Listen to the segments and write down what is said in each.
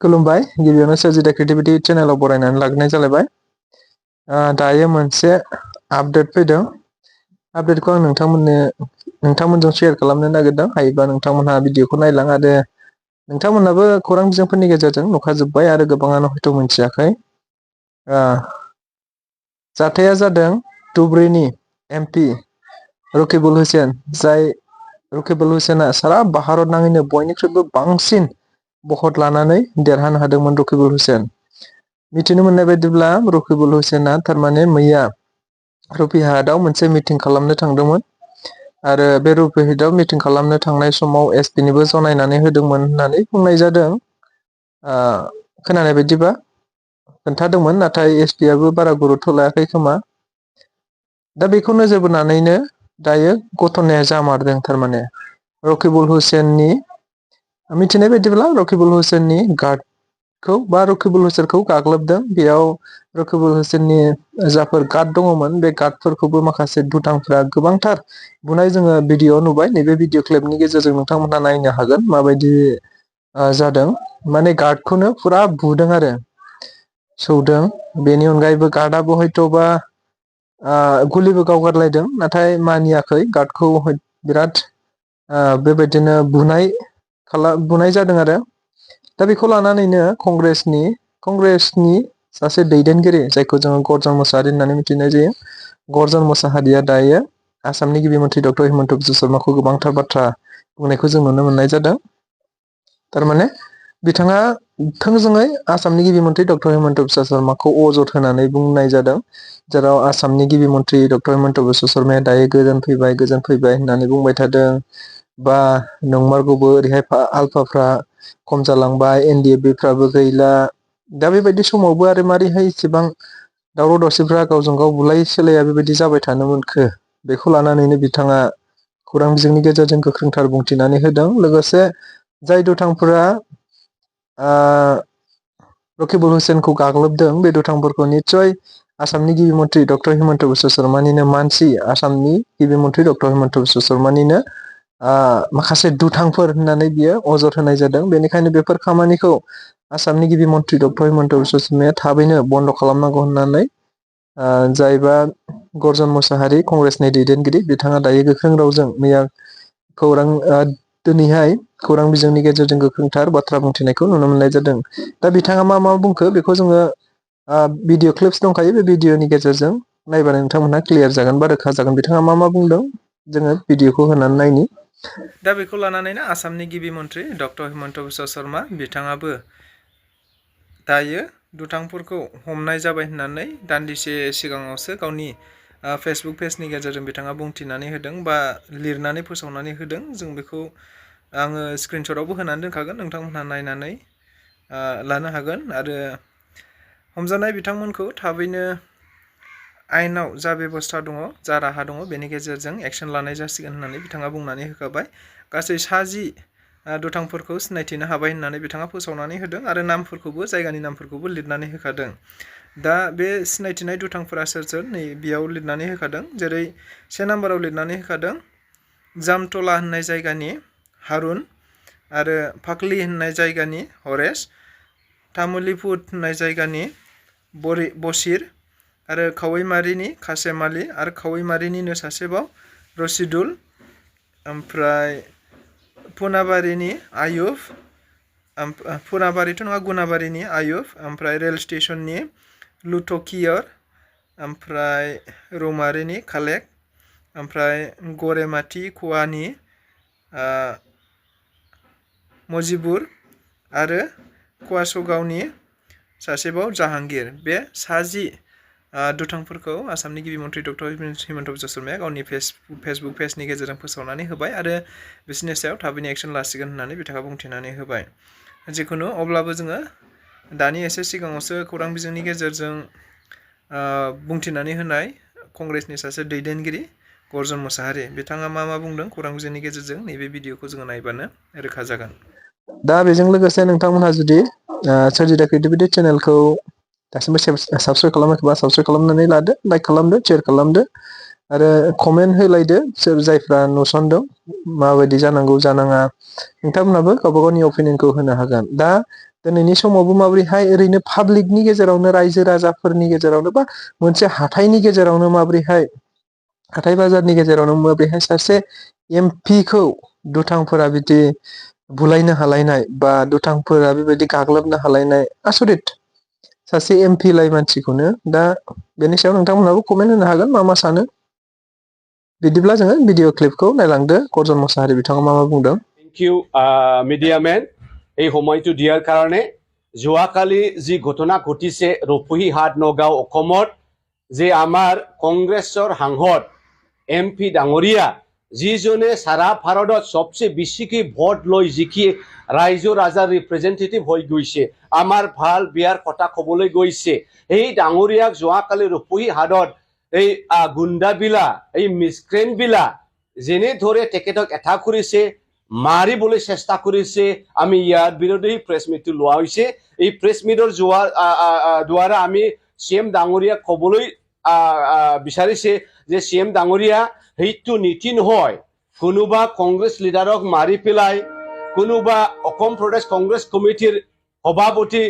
खुलुमबाय गिबियावनो स्वrji The Creativity चेनेलाव बरायनानै लाग्रोनाय जालायबाय। दायो मोनसे आपडेट फैदों। आपडेटखौ आं नोंथांमोनजों शेयार खालामनो नागिरदों। हायोबा नोंथांमोनहा भिडिअखौ नायलां आरो नोंथांमोनहाबो खौरां बिजोंफोरनि गेजेरजों नुखाजोब्बाय आरो गोबाङानो हयथ' मिथियाखै। जाथाया जादों धुबुरीनि MP रकिबुल हुसैन, जाय रकिबुल हुसैना सारा भारत नाङैनो बयनिख्रुइबो बांसिन भट लानानै देरहानो हादोंमोन रकिबुल हुसैन। मिथिनो मोननाय बायदिब्ला रकिबुल हुसैना थारमाने मैया रुपिहाटआव मोनसे मिटिं खालामनो थांदोंमोन आरो बे रुपिहाटआव मिटिं खालामनो थांनाय समाव SP निबो जनायनानै होदोंमोन होननानै बुंनाय जादों। खोनानाय बायदिबा खोन्थादोंमोन, नाथाय SP आबो बारा गुरुत्थ' लायाखै खोमा। दा बेखौ नोजोर बोनानैनो दायो घटनाया जामारदों। थारमाने रकिबुल हुसैननि मिथिनाय बायदिब्ला रकिबुल हुसैननि गार्डखौ बा रकिबुल हुसैनखौ गाग्लोबदों। बेयाव रकिबुल हुसैननि जाफोर गार्ड दङमोन, बे गार्डफोरखौबो माखासे दुथांफ्रा गोबांथार बुनाय जोङो भिडिअ नुबाय। नैबे भिडिअ क्लिपनि गेजेरजों नोंथांमोनहा नायनो हागोन माबायदि जादों। माने गार्डखौनो फुरा बुदों आरो सौदों। बेनि अनगायैबो गार्डआबो हयथ'बा गुलिबो गावगारलायदों, नाथाय मानियाखै। गार्डखौ बिराद बेबायदिनो बुनाय जादों आरो। दा बेखौ लानानैनो कंग्रेसनि सासे दैदेनगिरि, जायखौ जोङो गर्जन मोसाहारि होननानै मिथिनाय जायो, गर्जन मोसाहारिया दायो आसामनि गिबि मन्थ्रि डक्टर हिमन्त बिश्व शर्माखौ गोबांथार बाथ्रा बुंनायखौ जों नुनो मोननाय जादों। थारमाने बिथाङा थोंजोङै आसामनि गिबि मन्थ्रि डक्टर हिमन्त बिश्व शर्माखौ अजद होनानै बुंनाय जादों, जेराव आसामनि गिबि मन्थ्रि डक्टर हिमन्त बिश्व शर्माया दायो गोजोन फैबाय होननानै बुंबाय थादों। बा नंमारगौबो ओरैहाय आल्फाफ्रा खम जालांबाय, NDFB फ्राबो गैला। दा बेबायदि समावबो आरो मारैहाय इसेबां दावराव दावसिफ्रा गावजों गाव बुलाय सोलाया बेबायदि जाबाय थानो मोनखो, बेखौ लानानैनो बिथाङा खौरां बिजोंनि गेजेरजों गोख्रोंथार बुंथिनानै होदों। लोगोसे जाय दुथांफोरा रकिबुल हुसैनखौ गाग्लोबदों, बे दुथांफोरखौ निस्सय आसामनि गिबि मन्थ्रि डक्टर हिमन्त बिश्व शर्मानिनो मानसि, आसामनि गिबि मन्थ्रि डक्टर हिमन्त बिश्व शर्मानिनो माखासे दुथांफोर होननानै बियो अजद होनाय जादों। बेनिखायनो बेफोर खामानिखौ आसामनि गिबि मन्थ्रि डक्टर हिमन्त बिश्व शर्माया थाबैनो बन्द' खालामनांगौ होननानै जायबा गर्जन मोसाहारि कंग्रेसनि दैदेनगिरि, बिथाङा दायो गोख्रों रावजों मैया दिनैहाय खौरां बिजोंनि गेजेरजों गोख्रोंथार बाथ्रा बुंथिनायखौ नुनो मोननाय जादों। दा बिथाङा मा बुंखो बेखौ जोङो भिडिअ क्लिप्स दंखायो। बे भिडिअनि गेजेरजों नायबानो नोंथांमोनहा क्लियार जागोन बा रोखा जागोन बिथाङा मा बुंदों। जोङो भिडिअखौ होनानै नायनि। दा बेखौ लानानैनो आसामनि गिबि मन्थ्रि डक्टर हिमन्त बिश्व शर्मा बिथाङाबो दायो दुथांफोरखौ हमनाय जाबाय होननानै दान्दिसे सिगाङावसो गावनि फेसबुक पेजनि गेजेरजों बिथाङा बुंथिनानै होदों बा लिरनानै फोसावनानै होदों। जों बेखौ आङो स्क्रिनशटआवबो होनानै दोनखागोन, नोंथांमोनहा नायनानै लानो हागोन। आरो हमजानाय बिथांमोनखौ थाबैनो आयेनाव जा बेबस्था दङ, जा राहा दङ, बेनि गेजेरजों एक्सन लानाय जासिगोन होननानै बिथाङा बुंनानै होखाबाय। गासै 60 दुथांफोरखौ सिनायथिनो हाबाय होननानै बिथाङा फोसावनानै होदों आरो नामफोरखौबो, जायगानि नामफोरखौबो लिरनानै होखादों। दा बे सिनायथिनाय दुथांफोरा सोर नै बेयाव लिरनानै होखादों। जेरै 1 नाम्बाराव लिरनानै होखादों जामतला होननाय जायगानि हारुन, आरो फाखलि होननाय जायगानि हरेश, तामुलिपुत होननाय जायगानि बसिर, आरो खावैमारिनि कासेम आली, आरो खावैमारिनिनो सासेबाव रसिदुल, ओमफ्राय पुनाबारिनि आयुब, पुनाबारिथ' नङा गुनाबारिनि आयुब, ओमफ्राय रेल स्टेशननि लुथकियर, ओमफ्राय रौमारिनि खालेक, ओमफ्राय गरेमाथि खवानि मजिबुर, आरो कुवासगावनि सासेबाव जाहांगीर। बे 60 दुथांफोरखौ आसामनि गिबि मन्थ्रि डक्टर हिमन्त बिश्व शर्माया गावनि फेसबुक पेजनि गेजेरजों फोसावनानै होबाय आरो बिसोरनि सायाव थाबैनो एक्सन लासिगोन होननानै बिथाङा बुंथिनानै होबाय। जिखुनु अब्लाबो जोङो दानि एसे सिगाङावसो खौरां बिजोंनि गेजेरजों बुंथिनानै होनाय कंग्रेसनि सासे दैदेनगिरि गर्जन मोसाहारि, बिथाङा मा बुंदों खौरां बिजोंनि गेजेरजों, नैबे भिडिअखौ जोङो नायबानो रोखा जागोन। दा बेजों लोगोसे नोंथांमोनहा जुदि स्वrji The Creativity चेनेलखौ दासिमबो साबस्क्राइब खालामाखैबा साबस्क्राइब खालामनानै लादो, लाइक खालामदो, शेयार खालामदो आरो कमेन्ट होलायदो। जायफ्रा नुसनदों माबायदि जानांगौ जानाङा, नोंथांमोनहाबो गावबा गावनि अपिनियनखौ होनो हागोन। दा दिनैनि समावबो माबोरैहाय ओरैनो पाब्लिकनि गेजेरावनो रायजो राजाफोरनि गेजेरावनो बा मोनसे हाथाइनि गेजेरावनो माबोरैहाय हाथाइ बाजारनि गेजेरावनो माबोरैहाय सासे एमपिखौ दुथांफोरा बिदि बुलायनो हालायनाय बा दुथांफोरा बेबायदि गाग्लोबनो हालायनाय आसरित सासे एमपि लाइ मानसिखौनो दा बेनि सायाव नोंथांमोनहाबो कमेन्ट होनो हागोन मा मा सानो बिदिब्ला जोङो भिडिअ क्लिपखौ नायलांदो कर्जन मोसाहारि बिथाङा मा बुंदों Thank you, media man. এই সময়টো দিয়াৰ কাৰণে যোৱাকালি যি ঘটনা ঘটিছে ৰূপহীহাট নগাঁও অসমত যে আমাৰ কংগ্ৰেছৰ সাংসদ MP ডাঙৰীয়া যিজনে সারা ভাৰতত সবচেয়ে বেছিকৈ ভোট লৈ জিকি ৰাইজৰ ৰাজাৰ ৰিপ্ৰেজেণ্টেটিভ হৈ গৈছে আমাৰ ভাল বিয়াৰ কথা ক'বলৈ গৈছে এই ডাঙৰীয়াক যোৱাকালি ৰূপহীহাটত এই গুণ্ডাবিলা এই মিছক্ৰেণ্টবিলা যেনে ধৰে তেখেতক এটাক কৰিছে মাৰিবলৈ চেষ্টা কৰিছে আমি ইয়াৰ বিৰুদ্ধে প্ৰেছ মিটটো লোৱা হৈছে এই প্ৰেছ মিটৰ দ্বাৰা আমি CM ডাঙৰীয়াক ক'বলৈ বিচাৰিছে যে CM ডাঙৰীয়া সেইটো নীতি নহয় কোনোবা কংগ্ৰেছ লিডাৰক মাৰি পেলাই কোনোবা অসম প্ৰদেশ কংগ্ৰেছ কমিটিৰ সভাপতি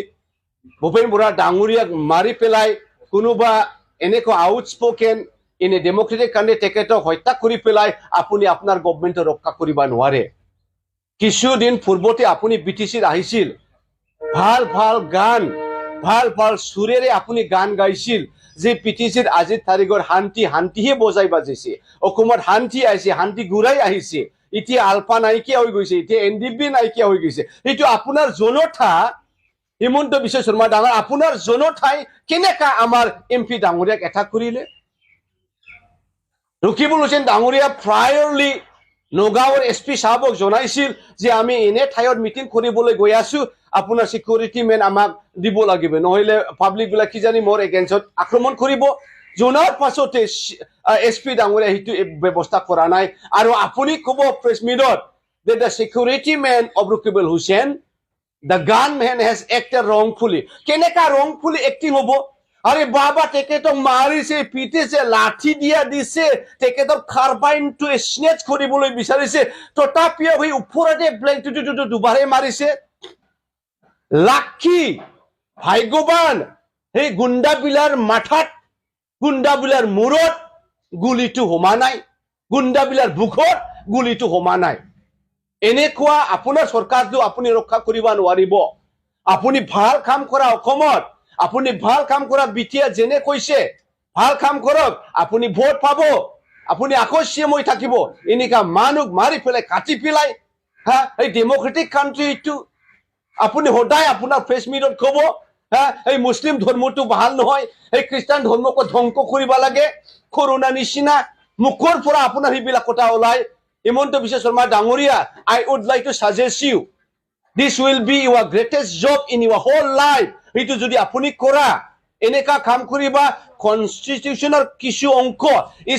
ভূপেন বৰা ডাঙৰীয়াক মাৰি পেলাই কোনোবা এনেকুৱা outspoken in a democratic country তেখেতক হত্যা কৰি পেলাই আপুনি আপোনাৰ গভৰ্ণমেণ্টক ৰক্ষা কৰিব নোৱাৰে কিছুদিন পূৰ্বতে আপুনি BTCত আহিছিল ভাল ভাল গান ভাল ভাল সুৰেৰে আপুনি গান গাইছিল যে BTCত আজিৰ তাৰিখৰ শান্তিহে বজাই বাজিছে অসমত শান্তি আহিছে শান্তি ঘূৰাই আহিছে এতিয়া আলফা নাইকিয়া হৈ গৈছে এতিয়া NDP নাইকিয়া হৈ গৈছে এইটো আপোনাৰ জনতা হিমন্ত বিশ্ব শৰ্মা ডাঙৰ আপোনাৰ জনতাই কেনেকা আমাৰ MP ডাঙৰীয়াক এটাক কৰিলে ৰকিবুল হুছেইন ডাঙৰীয়া প্ৰায়ৰলি নগাঁৱৰ SP সাহেবক জনাইছিল যে আমি এনে ঠাইত মিটিং কৰিবলৈ গৈ আছো আপোনাৰ সিকিউৰিটি মেন আমাক দিব লাগিব নহলে পাব্লিক বিলাক কি জানি মোৰ এগেইনষ্টত আক্ৰমণ কৰিব জনাৰ পাছতে SP ডাঙৰীয়া হিটো ব্যৱস্থা কৰা নাই আৰু আপুনি ক'ব press মিটত that the security man of Rakibul Hussain the gunman has acted wrongfully কেনেকা wrongfully acting হ'ব আরে বাবা তেখেতক মাৰিছে পিটিছে লাঠি দিয়া দিছে তেখেতক কাৰ্বাইনটো স্নেচ কৰিবলৈ বিচাৰিছে তথাপিও হৈ ওপৰতে ব্লেংকটো দুবাৰে মাৰিছে লাকি ভাগ্যৱান এই গুণ্ডাবিলাৰ মাথাত গুণ্ডাবিলাৰ মূৰত গুলিটো হোমা নাই গুণ্ডাবিলাৰ বুকত গুলিটো হোমা নাই এনেকুৱা আপোনাৰ চৰকাৰটো আপুনি ৰক্ষা কৰিব নোৱাৰিব আপুনি ভাল কাম কৰা অসমত আপুনি ভাল কাম কৰা বিটিয়া যেনে কৈছে ভাল কাম কৰক আপুনি ভোট পাব আপুনি আকস্মিক হৈ থাকিব এনেকা মানুহ মাৰি পেলাই কাটি পেলাই হা এই ডেমক্ৰেটিক কাণ্ট্ৰি ইটো আপুনি সদায় আপোনাৰ প্ৰেছ মিটত ক'ব হা এই মুছলিম ধৰ্মটো ভাল নহয় এই খ্ৰীষ্টান ধৰ্মক ধ্বংস কৰিব লাগে কৰোনা নিচিনা মুখৰ পৰা আপোনাৰ সেইবিলাক কথা ওলাই হিমন্ত বিশ্ব শৰ্মা ডাঙৰীয়া I would like to suggest you this will be your greatest job in your whole life itu যদি আপুনি কৰা এনেকা কাম কৰিবা কনস্টিটিউশনৰ কিছু অংক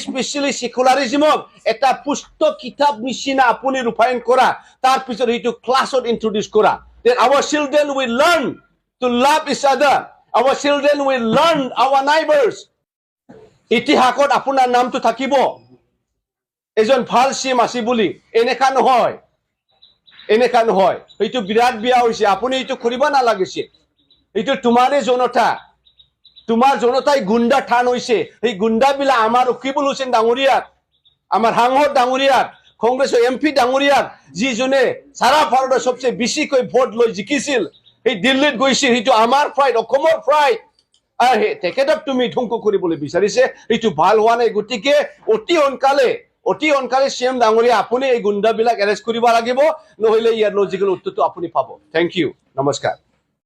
স্পেশালি সেকুলাৰিজমক এটা পুস্তক কিতাপ নিচিনা আপুনি ৰূপায়ণ কৰা তাৰ পিছত এইটো ক্লাছত ইন্ট্ৰোডিউস কৰা that our children will learn to love each other our children will learn our neighbors ইতিহাসত আপোনাৰ নামটো থাকিব এজন ভাল CM আছে বুলি এনেকা নহয় এইটো বিৰাট বিয়া হৈছে আপুনি এইটো কৰিব নালাগিছে এইটো তোমাৰে জনতা তোমাৰ জনতাই গুণ্ডা ঠান হৈছে এই গুণ্ডাবিলা আমাৰ ৰকিবুল হুছেইন ডাঙৰীয়াক আমাৰ সাংসদ ডাঙৰীয়াক কংগ্ৰেছৰ MP ডাঙৰীয়াক যিজনে সারা ভাৰতৰ সবচেয়ে বেছিকৈ ভোট লৈ জিকিছিল এই দিল্লীত গৈছিল এইটো আমাৰ প্ৰাইড অসমৰ প্ৰাইড তেখেতক তুমি ধ্বংস কৰিবলৈ বিচাৰিছে এইটো ভাল হোৱা নাই গতিকে অতি সোনকালে CM ডাঙৰীয়া আপুনি এই গুণ্ডাবিলাক এৰেষ্ট কৰিব লাগিব নহলে ইয়াৰ লজিকেল উত্তৰটো আপুনি পাব থ্যাংক ইউ নমস্কাৰ